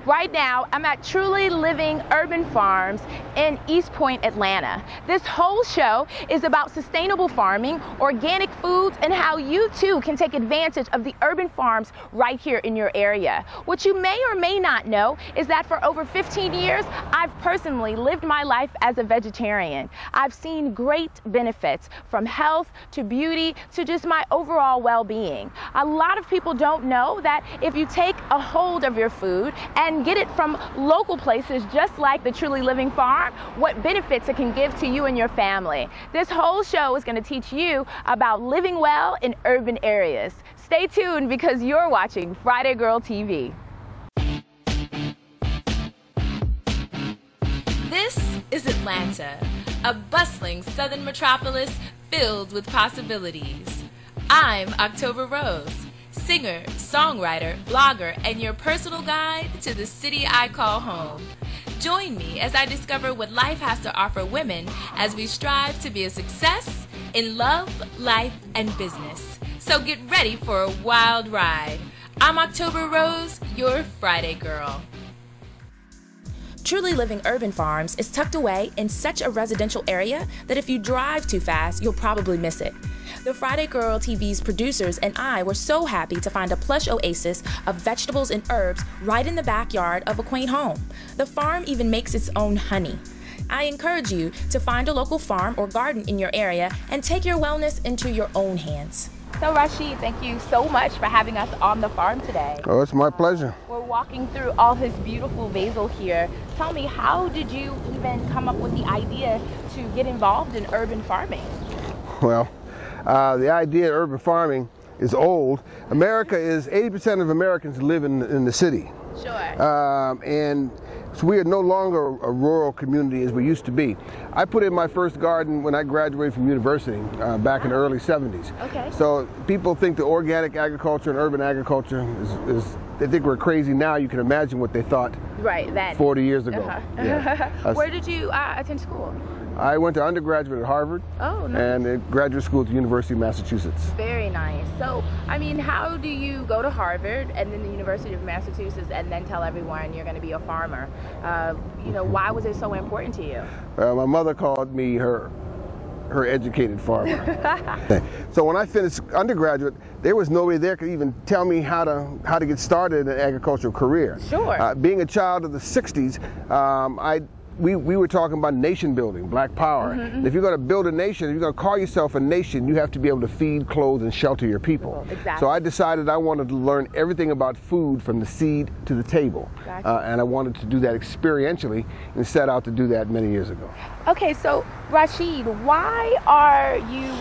Right now, I'm at Truly Living Urban Farms in East Point, Atlanta. This whole show is about sustainable farming, organic foods, and how you too can take advantage of the urban farms right here in your area. What you may or may not know is that for over 15 years, I've personally lived my life as a vegetarian. I've seen great benefits from health to beauty to just my overall well-being. A lot of people don't know that if you take a hold of your food and get it from local places just like the Truly Living Farm, what benefits it can give to you and your family. This whole show is going to teach you about living well in urban areas. Stay tuned because you're watching Friday Girl TV. This is Atlanta, a bustling southern metropolis filled with possibilities. I'm October Rose, singer, songwriter, blogger, and your personal guide to the city I call home. Join me as I discover what life has to offer women as we strive to be a success in love, life, and business. So get ready for a wild ride. I'm October Rose, your Friday Girl. Truly Living Urban Farms is tucked away in such a residential area that if you drive too fast, you'll probably miss it. The Friday Girl TV's producers and I were so happy to find a plush oasis of vegetables and herbs right in the backyard of a quaint home. The farm even makes its own honey. I encourage you to find a local farm or garden in your area and take your wellness into your own hands. So Rashid, thank you so much for having us on the farm today. Oh, it's my pleasure. We're walking through all his beautiful basil here. Tell me, how did you even come up with the idea to get involved in urban farming? Well, the idea of urban farming is old. America is 80% of Americans live in the city. Sure. And so we are no longer a rural community as we used to be. I put in my first garden when I graduated from university back in the early 70s. Okay. So people think the organic agriculture and urban agriculture is they think we're crazy now. You can imagine what they thought right, then. 40 years ago. Yeah. Where did you attend school? I went to undergraduate at Harvard. Oh, nice. And at graduate school at the University of Massachusetts. Very nice. So, I mean, how do you go to Harvard and then the University of Massachusetts and then tell everyone you're going to be a farmer? You know, why was it so important to you? My mother called me her educated farmer. So when I finished undergraduate, there was nobody there could even tell me how to get started in an agricultural career. Sure. Being a child of the 60s, we were talking about nation building, black power. Mm-hmm. If you're going to build a nation, if you're going to call yourself a nation, you have to be able to feed, clothe, and shelter your people. Exactly. So I decided I wanted to learn everything about food from the seed to the table. Gotcha. And I wanted to do that experientially and set out to do that many years ago. Okay, so Rashid, why are you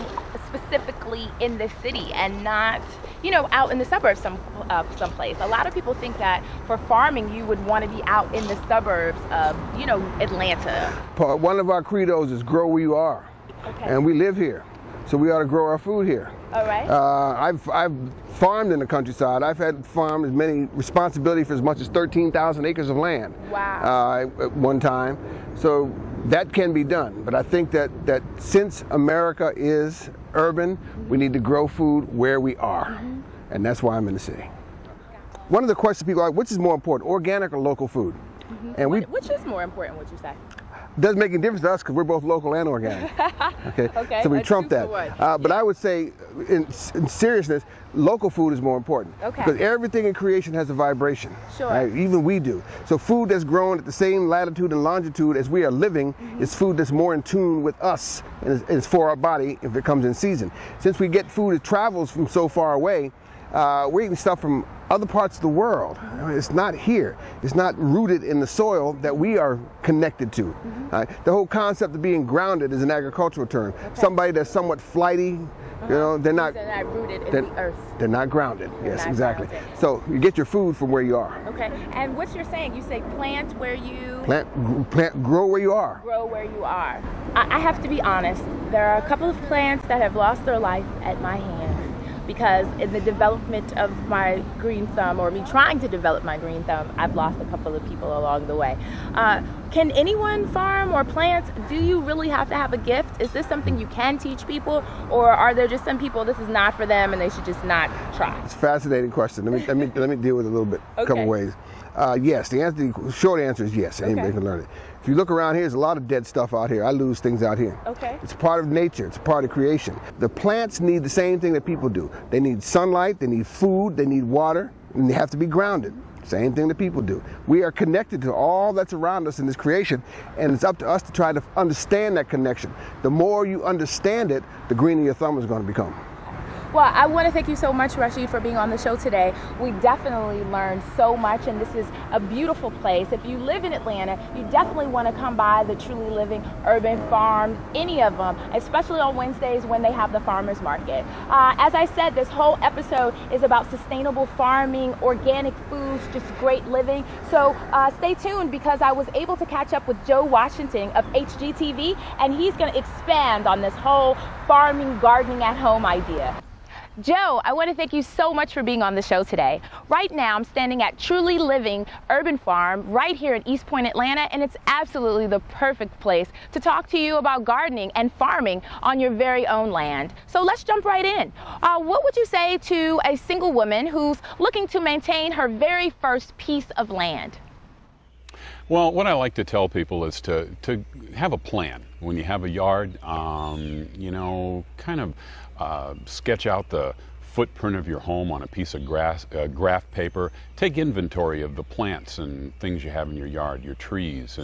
specifically in the city and not, you know, out in the suburbs someplace? A lot of people think that for farming you would want to be out in the suburbs of, you know, Atlanta. One of our credos is grow where you are. Okay. And we live here, so we ought to grow our food here. All right. I've farmed in the countryside. I've had farmed as many responsibility for as much as 13,000 acres of land. Wow. At one time. So that can be done. But I think that since America is urban, we need to grow food where we are. And that's why I'm in the city. One of the questions people are, which is more important, organic or local food? And which is more important, would you say? Doesn't make any difference to us because we're both local and organic. Okay. So we trump that. But I would say, in seriousness, local food is more important. Okay. Because everything in creation has a vibration. Sure. Right? Even we do. So food that's grown at the same latitude and longitude as we are living is food that's more in tune with us and it's for our body if it comes in season. Since we get food that travels from so far away, we're eating stuff from other parts of the world. It's not here. It's not rooted in the soil that we are connected to. The whole concept of being grounded is an agricultural term. Okay. Somebody that's somewhat flighty, you know, they're not rooted in the earth. They're not grounded. They're yes, not exactly. grounded. So you get your food from where you are. Okay. And what you're saying, you say plant where you... Grow where you are. Grow where you are. I have to be honest. There are a couple of plants that have lost their life at my hands, because in the development of my green thumb, or me trying to develop my green thumb, I've lost a couple of people along the way. Can anyone farm or plant? Do you really have to have a gift? Is this something you can teach people, or are there just some people this is not for them and they should just not try? It's a fascinating question. Let me deal with it a little bit, a couple ways. Yes, the short answer is yes. Anybody can learn it. If you look around here, there's a lot of dead stuff out here. I lose things out here. Okay. It's part of nature. It's part of creation. The plants need the same thing that people do. They need sunlight, they need food, they need water, and they have to be grounded. Same thing that people do. We are connected to all that's around us in this creation, and it's up to us to try to understand that connection. The more you understand it, the greener your thumb is going to become. Well, I want to thank you so much, Rashid, for being on the show today. We definitely learned so much, and this is a beautiful place. If you live in Atlanta, you definitely want to come by the Truly Living Urban Farms, any of them, especially on Wednesdays when they have the farmers market. As I said, this whole episode is about sustainable farming, organic foods, just great living. So stay tuned, because I was able to catch up with Joe Washington of HGTV, and he's going to expand on this whole farming, gardening at home idea. Joe, I want to thank you so much for being on the show today. Right now, I'm standing at Truly Living Urban Farm right here in East Point, Atlanta, and it's absolutely the perfect place to talk to you about gardening and farming on your very own land. So let's jump right in. What would you say to a single woman who's looking to maintain her very first piece of land? Well, what I like to tell people is to have a plan. When you have a yard, you know, kind of sketch out the footprint of your home on a piece of graph paper. Take inventory of the plants and things you have in your yard, your trees,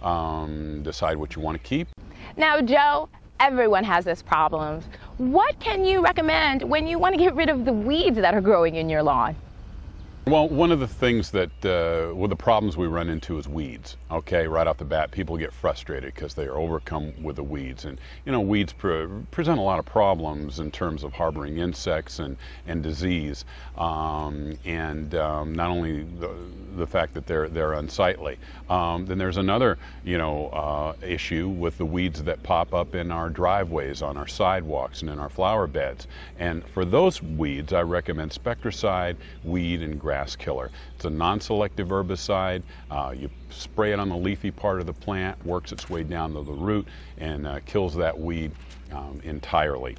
and decide what you want to keep. Now, Joe, everyone has this problem. What can you recommend when you want to get rid of the weeds that are growing in your lawn? Well, one of the things that, well, the problems we run into is weeds. Okay, right off the bat, people get frustrated because they are overcome with the weeds. And, you know, weeds present a lot of problems in terms of harboring insects and disease. Not only the fact that they're unsightly. Then there's another, you know, issue with the weeds that pop up in our driveways, on our sidewalks, and in our flower beds. And for those weeds, I recommend Spectracide, weed, and grass killer. It's a non-selective herbicide. You spray it on the leafy part of the plant, works its way down to the root, and kills that weed entirely.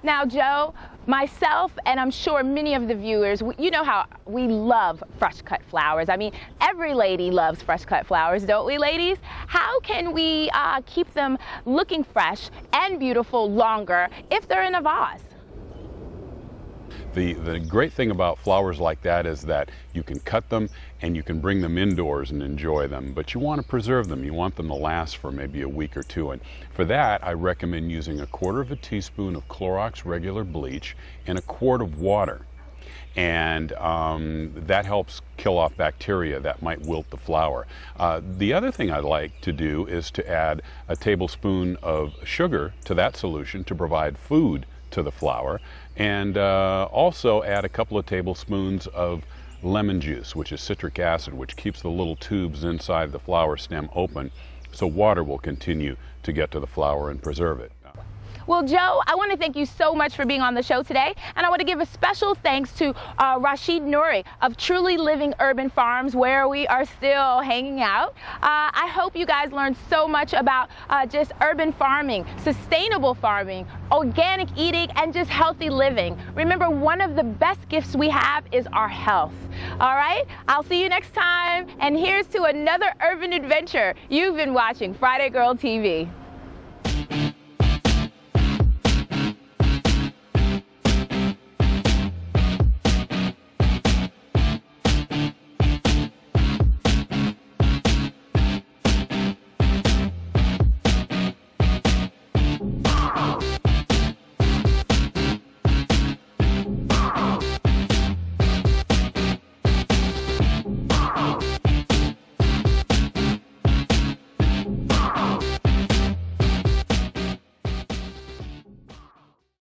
Now, Joe, myself, and I'm sure many of the viewers, you know how we love fresh cut flowers. I mean, every lady loves fresh cut flowers, don't we, ladies? How can we keep them looking fresh and beautiful longer if they're in a vase? The great thing about flowers like that is that you can cut them and you can bring them indoors and enjoy them, but you want to preserve them. You want them to last for maybe a week or two, and for that I recommend using 1/4 teaspoon of Clorox regular bleach in a quart of water. And that helps kill off bacteria that might wilt the flower. The other thing I like to do is to add a tablespoon of sugar to that solution to provide food to the flower, and also add a couple of tablespoons of lemon juice, which is citric acid, which keeps the little tubes inside the flower stem open, so water will continue to get to the flower and preserve it. Well, Joe, I want to thank you so much for being on the show today, and I want to give a special thanks to Rashid Nouri of Truly Living Urban Farms, where we are still hanging out. I hope you guys learned so much about just urban farming, sustainable farming, organic eating, and just healthy living. Remember, one of the best gifts we have is our health. All right, I'll see you next time, and here's to another urban adventure. You've been watching Friday Girl TV.